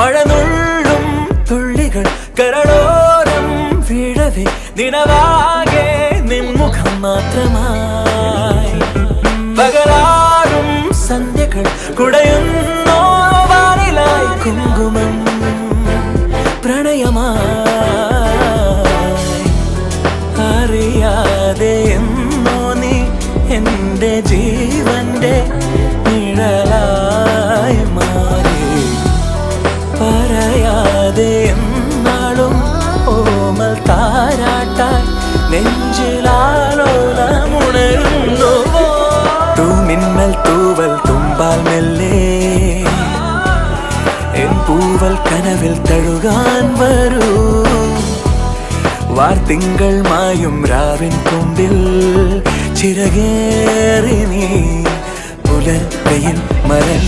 മഴനുള്ളും തുള്ളികൾ കരളോരം വീഴവേ നിനവാകെ നിൻമുഖം മാത്രമായി പകരാറും സന്ധ്യകൾ കുടയുന്നോ വാനിലായി കുങ്കുമം പ്രണയമായി അറിയാതെ എന്നോ നീ എന്റെ ജീവന്റെ നിഴലായി മാറി പറയാതെ എന്നാളും ഓമൽ താരാട്ടായി നെഞ്ചിലാലോലമുണരുന്നു തൂമിന്നൽ തൂവൽ തുമ്പാൽ മെല്ലെ എൻ പൂവൽ കനവിൽ തഴുകാൻ വരൂ വാർത്തിങ്കൾ മായും രാവിൻ കൊമ്പിൽ ചിറകേറി നീ പുലർക്കയിൽ മരൽ